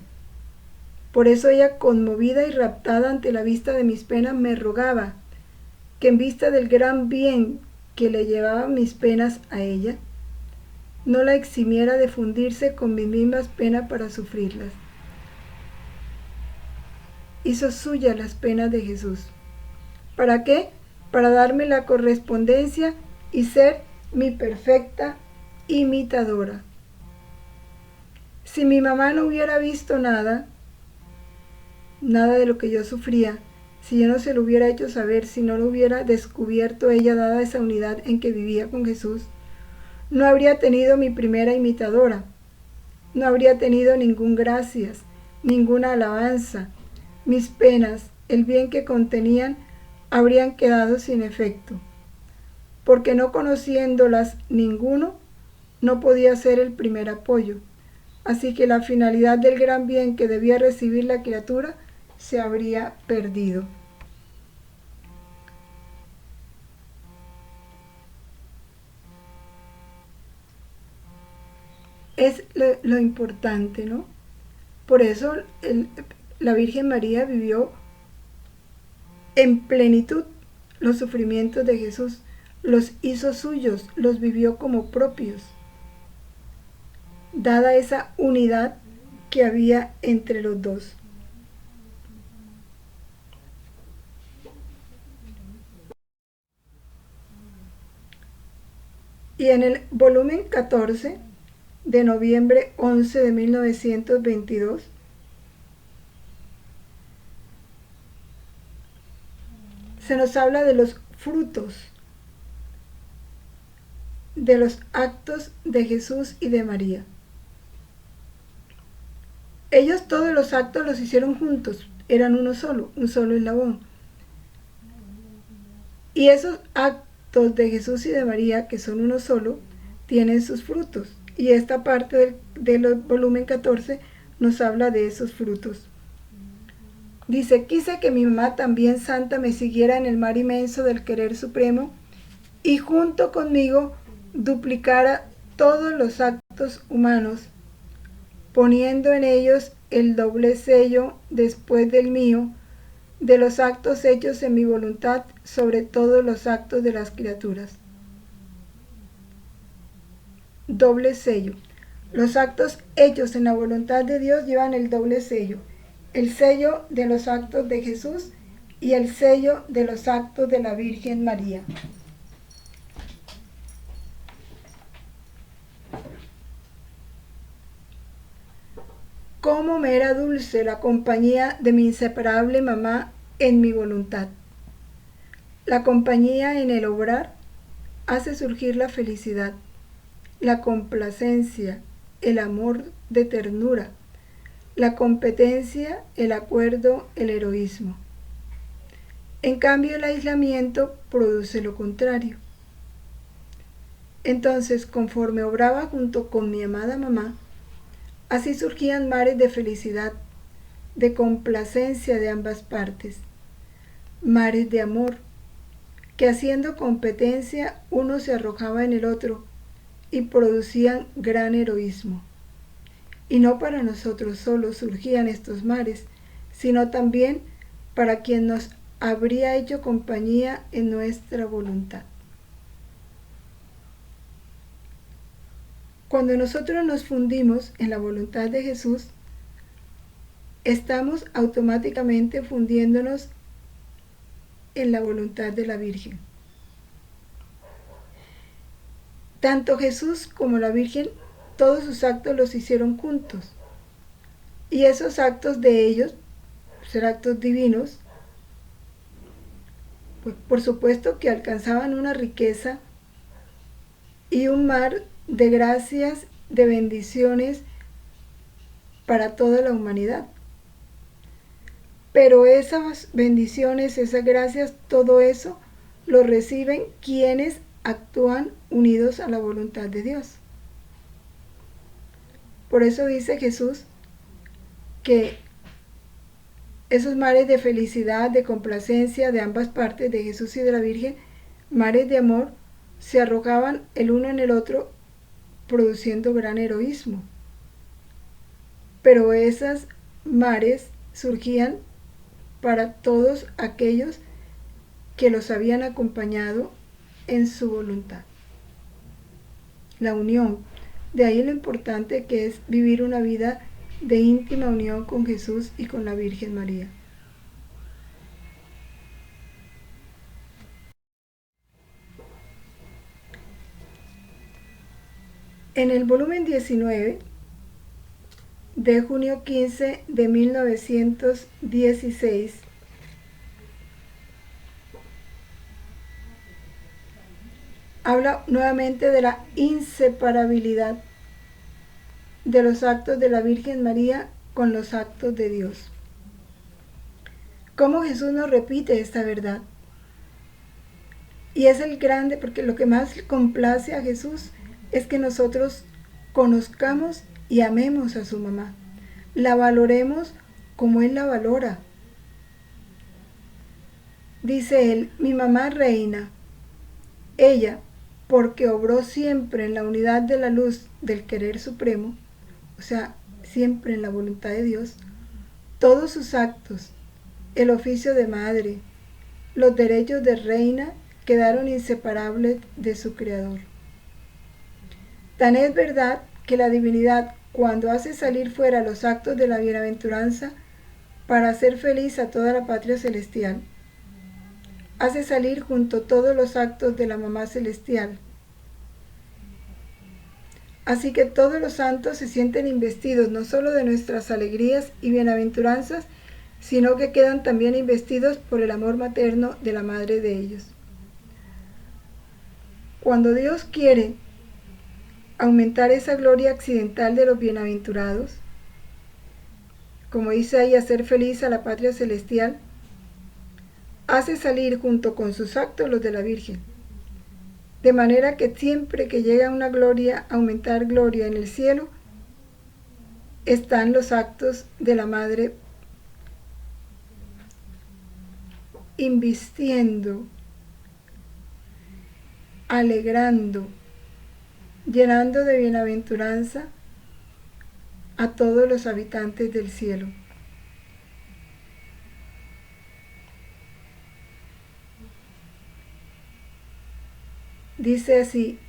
Por eso ella, conmovida y raptada ante la vista de mis penas, me rogaba que en vista del gran bien que le llevaban mis penas a ella, no la eximiera de fundirse con mis mismas penas para sufrirlas. Hizo suyas las penas de Jesús. ¿Para qué? Para darme la correspondencia y ser mi perfecta imitadora. Si mi mamá no hubiera visto nada de lo que yo sufría, si yo no se lo hubiera hecho saber, si no lo hubiera descubierto ella, dada esa unidad en que vivía con Jesús, no habría tenido mi primera imitadora, no habría tenido ningún gracias, ninguna alabanza. Mis penas, el bien que contenían, habrían quedado sin efecto, porque no conociéndolas ninguno, no podía ser el primer apoyo. Así que la finalidad del gran bien que debía recibir la criatura se habría perdido. Es lo importante, ¿no? Por eso la Virgen María vivió en plenitud los sufrimientos de Jesús, los hizo suyos, los vivió como propios, dada esa unidad que había entre los dos. Y en el volumen 14 de noviembre 11 de 1922, se nos habla de los frutos de los actos de Jesús y de María. Ellos todos los actos los hicieron juntos, eran uno solo, un solo eslabón. Y esos actos de Jesús y de María, que son uno solo, tienen sus frutos. Y esta parte del volumen 14 nos habla de esos frutos. Dice, quise que mi mamá también santa me siguiera en el mar inmenso del querer supremo y junto conmigo duplicara todos los actos humanos, poniendo en ellos el doble sello después del mío, de los actos hechos en mi voluntad sobre todos los actos de las criaturas. Doble sello. Los actos hechos en la voluntad de Dios llevan el doble sello. El sello de los actos de Jesús y el sello de los actos de la Virgen María. Cómo me era dulce la compañía de mi inseparable mamá en mi voluntad. La compañía en el obrar hace surgir la felicidad, la complacencia, el amor de ternura, la competencia, el acuerdo, el heroísmo. En cambio, el aislamiento produce lo contrario. Entonces, conforme obraba junto con mi amada mamá, así surgían mares de felicidad, de complacencia de ambas partes, mares de amor, que haciendo competencia uno se arrojaba en el otro y producían gran heroísmo. Y no para nosotros solos surgían estos mares, sino también para quien nos habría hecho compañía en nuestra voluntad. Cuando nosotros nos fundimos en la voluntad de Jesús, estamos automáticamente fundiéndonos en la voluntad de la Virgen. Tanto Jesús como la Virgen, todos sus actos los hicieron juntos. Y esos actos de ellos, ser actos divinos, pues por supuesto que alcanzaban una riqueza y un mar de gracias, de bendiciones para toda la humanidad. Pero esas bendiciones, esas gracias, todo eso lo reciben quienes actúan unidos a la voluntad de Dios. Por eso dice Jesús que esos mares de felicidad, de complacencia de ambas partes, de Jesús y de la Virgen, mares de amor, se arrojaban el uno en el otro, produciendo gran heroísmo. Pero esas mares surgían para todos aquellos que los habían acompañado en su voluntad. La unión, de ahí lo importante que es vivir una vida de íntima unión con Jesús y con la Virgen María. En el volumen 19 de junio 15 de 1916, habla nuevamente de la inseparabilidad de los actos de la Virgen María con los actos de Dios. Cómo Jesús nos repite esta verdad. Y es el grande, porque lo que más complace a Jesús es que nosotros conozcamos y amemos a su mamá. La valoremos como Él la valora. Dice Él, mi mamá reina, ella, porque obró siempre en la unidad de la luz del querer supremo, o sea, siempre en la voluntad de Dios, todos sus actos, el oficio de madre, los derechos de reina quedaron inseparables de su Creador. Tan es verdad que la divinidad, cuando hace salir fuera los actos de la bienaventuranza para hacer feliz a toda la patria celestial, hace salir junto todos los actos de la mamá celestial. Así que todos los santos se sienten investidos no solo de nuestras alegrías y bienaventuranzas, sino que quedan también investidos por el amor materno de la madre de ellos. Cuando Dios quiere aumentar esa gloria accidental de los bienaventurados, como dice ahí, hacer feliz a la patria celestial, hace salir junto con sus actos los de la Virgen. De manera que siempre que llega una gloria, aumentar gloria en el cielo, están los actos de la Madre invistiendo, alegrando, llenando de bienaventuranza a todos los habitantes del cielo. Dice así,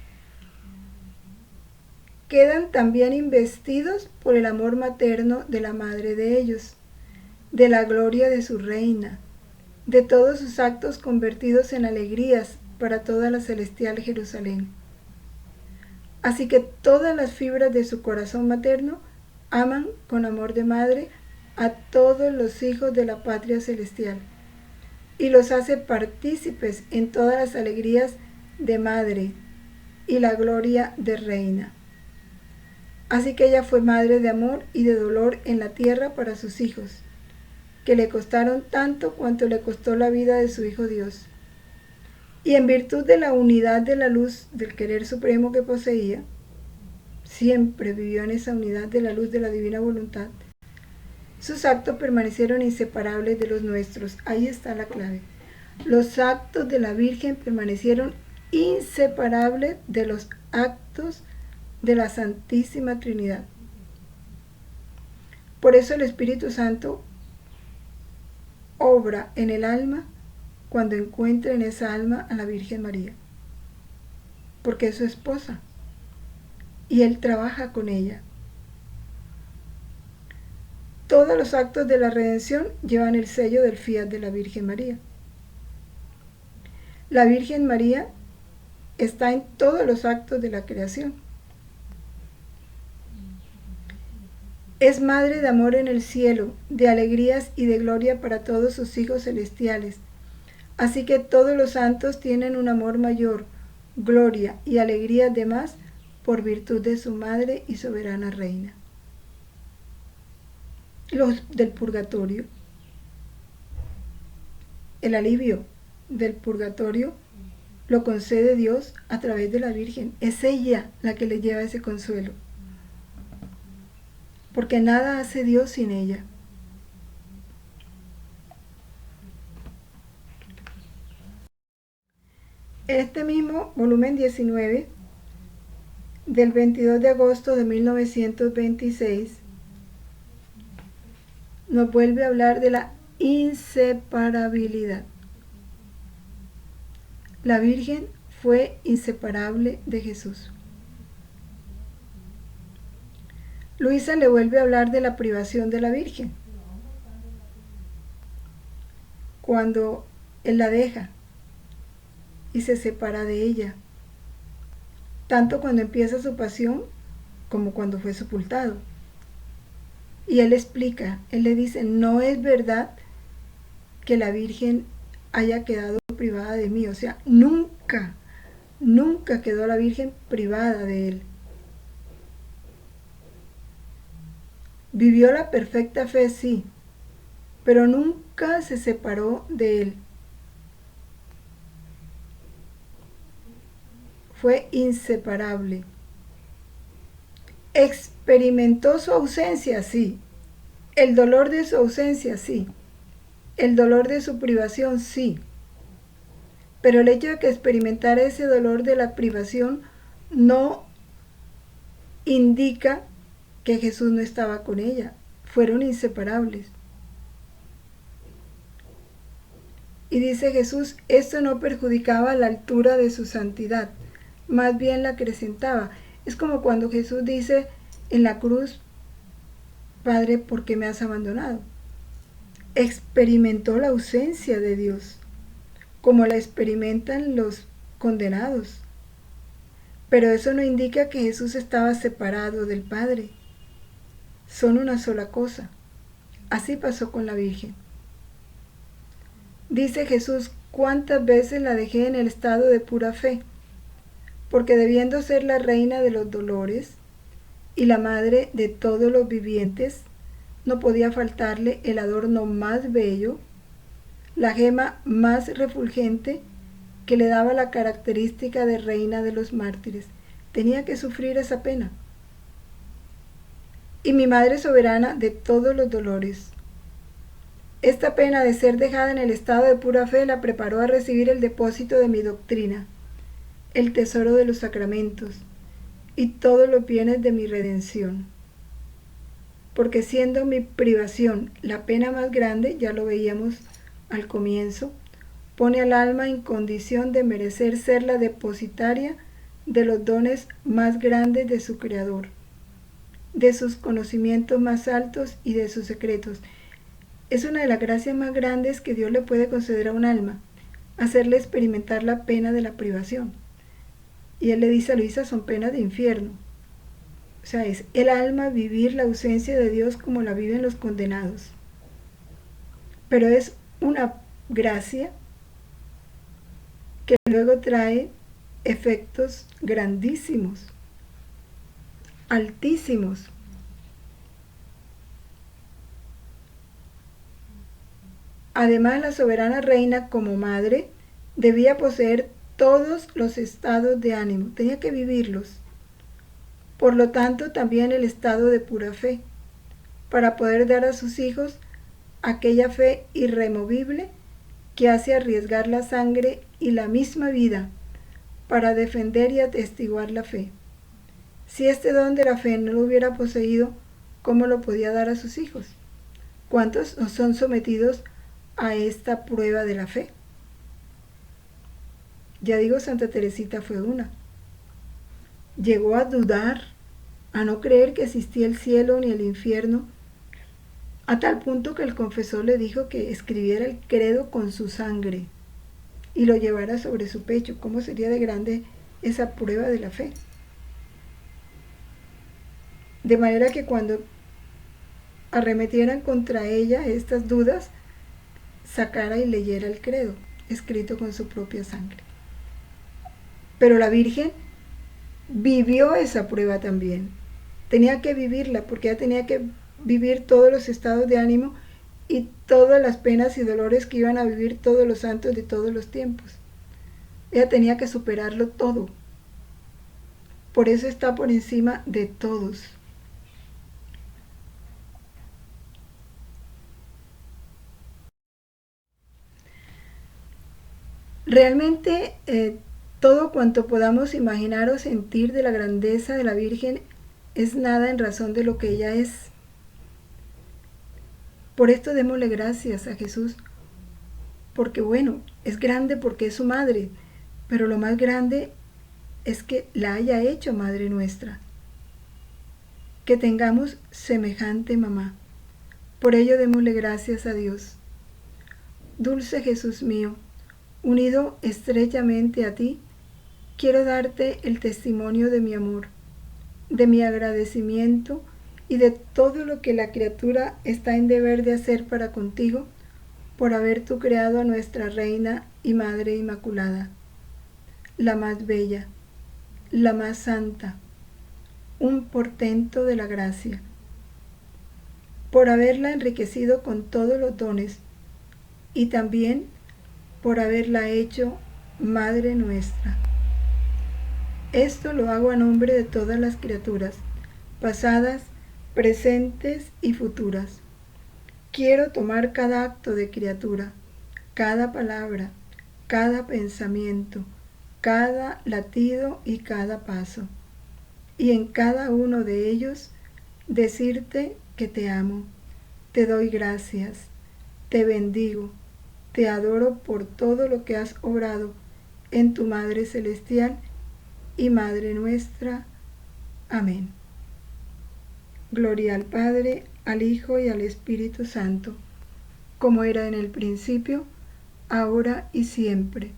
quedan también investidos por el amor materno de la madre de ellos, de la gloria de su reina, de todos sus actos convertidos en alegrías para toda la celestial Jerusalén. Así que todas las fibras de su corazón materno aman con amor de madre a todos los hijos de la patria celestial y los hace partícipes en todas las alegrías de madre y la gloria de reina. Así que ella fue madre de amor y de dolor en la tierra para sus hijos, que le costaron tanto cuanto le costó la vida de su Hijo Dios. Y en virtud de la unidad de la luz del querer supremo que poseía, siempre vivió en esa unidad de la luz de la divina voluntad, sus actos permanecieron inseparables de los nuestros. Ahí está la clave. Los actos de la Virgen permanecieron inseparables de los actos de la Santísima Trinidad. Por eso el Espíritu Santo obra en el alma cuando encuentra en esa alma a la Virgen María, porque es su esposa y Él trabaja con ella. Todos los actos de la redención llevan el sello del fiat de la Virgen María. La Virgen María está en todos los actos de la creación. Es madre de amor en el cielo, de alegrías y de gloria para todos sus hijos celestiales. Así que todos los santos tienen un amor mayor, gloria y alegría de más por virtud de su madre y soberana reina. Los del purgatorio. El alivio del purgatorio lo concede Dios a través de la Virgen. Es ella la que le lleva ese consuelo. Porque nada hace Dios sin ella. En este mismo volumen 19, del 22 de agosto de 1926, nos vuelve a hablar de la inseparabilidad. La Virgen fue inseparable de Jesús. Luisa le vuelve a hablar de la privación de la Virgen. Cuando él la deja y se separa de ella, tanto cuando empieza su pasión como cuando fue sepultado. Y él explica, él le dice, no es verdad que la Virgen haya quedado privada de mí, o sea, nunca quedó la Virgen privada de él. Vivió la perfecta fe, sí, pero nunca se separó de él. Fue inseparable. Experimentó su ausencia, sí. El dolor de su ausencia, sí. El dolor de su privación, sí. Pero el hecho de que experimentara ese dolor de la privación no indica que Jesús no estaba con ella. Fueron inseparables. Y dice Jesús, esto no perjudicaba la altura de su santidad, más bien la acrecentaba. Es como cuando Jesús dice en la cruz, Padre, ¿por qué me has abandonado? Experimentó la ausencia de Dios, como la experimentan los condenados. Pero eso no indica que Jesús estaba separado del Padre. Son una sola cosa. Así pasó con la Virgen. Dice Jesús, ¿cuántas veces la dejé en el estado de pura fe? Porque debiendo ser la reina de los dolores y la madre de todos los vivientes, no podía faltarle el adorno más bello, la gema más refulgente que le daba la característica de reina de los mártires. Tenía que sufrir esa pena. Y mi madre soberana de todos los dolores. Esta pena de ser dejada en el estado de pura fe la preparó a recibir el depósito de mi doctrina, el tesoro de los sacramentos y todos los bienes de mi redención. Porque siendo mi privación la pena más grande, ya lo veíamos al comienzo, pone al alma en condición de merecer ser la depositaria de los dones más grandes de su Creador, de sus conocimientos más altos y de sus secretos. Es una de las gracias más grandes que Dios le puede conceder a un alma, hacerle experimentar la pena de la privación. Y él le dice a Luisa, son penas de infierno. O sea, es el alma vivir la ausencia de Dios como la viven los condenados. Pero es una gracia que luego trae efectos grandísimos, altísimos. Además, la soberana reina como madre Debía poseer todos los estados de ánimo, tenía que vivirlos. Por lo tanto, también el estado de pura fe, para poder dar a sus hijos aquella fe irremovible que hace arriesgar la sangre y la misma vida para defender y atestiguar la fe. Si este don de la fe no lo hubiera poseído, ¿cómo lo podía dar a sus hijos? ¿Cuántos no son sometidos a esta prueba de la fe? Ya digo, Santa Teresita fue una. Llegó a dudar, a no creer que existía el cielo ni el infierno, a tal punto que el confesor le dijo que escribiera el credo con su sangre y lo llevara sobre su pecho. ¿Cómo sería de grande esa prueba de la fe? De manera que cuando arremetieran contra ella estas dudas, sacara y leyera el credo, escrito con su propia sangre. Pero la Virgen vivió esa prueba también. Tenía que vivirla porque ella tenía que vivir todos los estados de ánimo y todas las penas y dolores que iban a vivir todos los santos de todos los tiempos. Ella tenía que superarlo todo. Por eso está por encima de todos. Realmente todo cuanto podamos imaginar o sentir de la grandeza de la Virgen es nada en razón de lo que ella es. Por esto démosle gracias a Jesús, porque bueno, es grande porque es su madre, pero lo más grande es que la haya hecho Madre nuestra, que tengamos semejante mamá. Por ello démosle gracias a Dios. Dulce Jesús mío, unido estrechamente a ti, quiero darte el testimonio de mi amor, de mi agradecimiento y de todo lo que la criatura está en deber de hacer para contigo, por haber tú creado a nuestra Reina y Madre Inmaculada, la más bella, la más santa, un portento de la gracia, por haberla enriquecido con todos los dones y también por haberla hecho Madre nuestra. Esto lo hago a nombre de todas las criaturas, pasadas, presentes y futuras. Quiero tomar cada acto de criatura, cada palabra, cada pensamiento, cada latido y cada paso, y en cada uno de ellos decirte que te amo, te doy gracias, te bendigo, te adoro por todo lo que has obrado en tu Madre Celestial y Madre nuestra. Amén. Gloria al Padre, al Hijo y al Espíritu Santo, como era en el principio, ahora y siempre,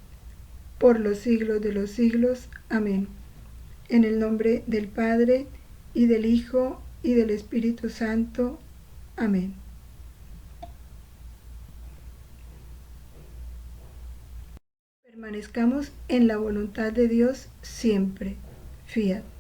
por los siglos de los siglos. Amén. En el nombre del Padre, y del Hijo, y del Espíritu Santo. Amén. Permanezcamos en la voluntad de Dios siempre. Fiat.